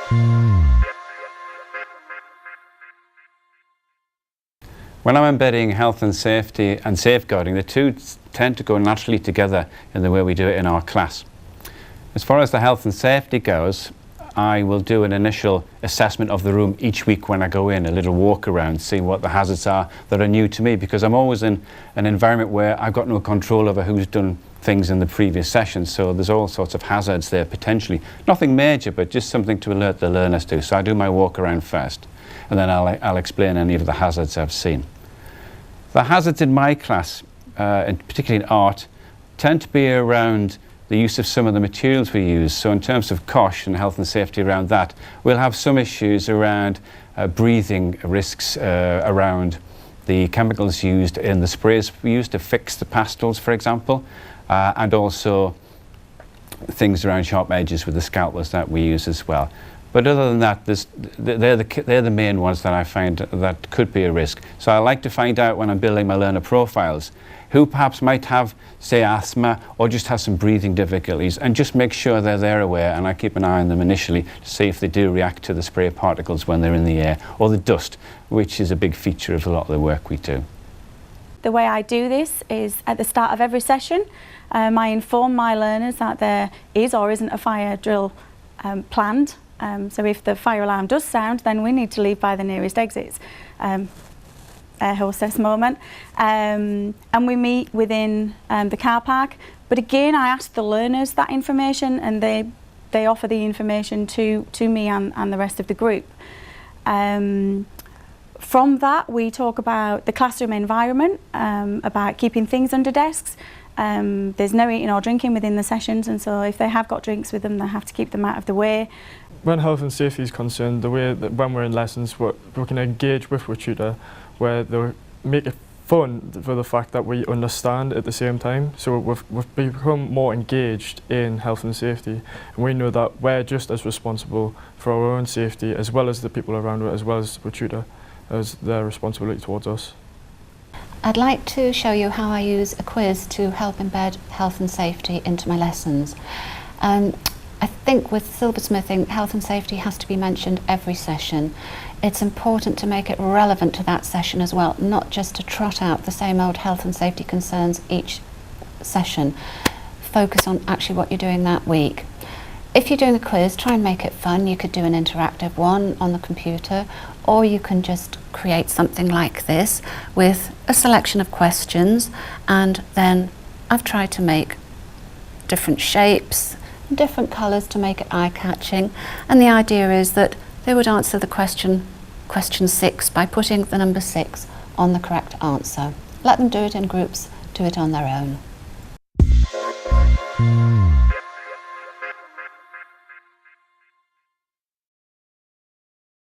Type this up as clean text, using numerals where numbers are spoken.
When I'm embedding health and safety and safeguarding, the two tend to go naturally together in the way we do it in our class. As far as the health and safety goes, I will do an initial assessment of the room each week when I go in, a little walk around, see what the hazards are that are new to me, because I'm always in an environment where I've got no control over who's done things in the previous sessions, so there's all sorts of hazards there potentially. Nothing major, but just something to alert the learners to. So I do my walk around first, and then I'll explain any of the hazards I've seen. The hazards in my class, and particularly in art, tend to be around the use of some of the materials we use. So in terms of COSH and health and safety around that, we'll have some issues around breathing risks, around the chemicals used in the sprays we use to fix the pastels, for example, and also things around sharp edges with the scalpels that we use as well. But other than that, they're the main ones that I find that could be a risk. So I like to find out when I'm building my learner profiles who perhaps might have, say, asthma or just has some breathing difficulties, and just make sure they're aware, and I keep an eye on them initially to see if they do react to the spray particles when they're in the air, or the dust, which is a big feature of a lot of the work we do. The way I do this is at the start of every session, I inform my learners that there is or isn't a fire drill planned. So if the fire alarm does sound, then we need to leave by the nearest exits. Air hostess moment. And we meet within the car park. But again, I ask the learners that information, and they offer the information to me and the rest of the group. From that, we talk about the classroom environment, about keeping things under desks. There's no eating or drinking within the sessions, and so if they have got drinks with them, they have to keep them out of the way. When health and safety is concerned, the way that when we're in lessons, we can engage with our tutor, where they make it fun for the fact that we understand at the same time. So we've become more engaged in health and safety, and we know that we're just as responsible for our own safety as well as the people around us, as well as the tutor, as their responsibility towards us. I'd like to show you how I use a quiz to help embed health and safety into my lessons. I think with silversmithing, health and safety has to be mentioned every session. It's important to make it relevant to that session as well, not just to trot out the same old health and safety concerns each session. Focus on actually what you're doing that week. If you're doing a quiz, try and make it fun. You could do an interactive one on the computer, or you can just create something like this with a selection of questions, and then I've tried to make different shapes, different colours to make it eye-catching, and the idea is that they would answer the question 6 by putting the number 6 on the correct answer. Let them do it in groups, do it on their own.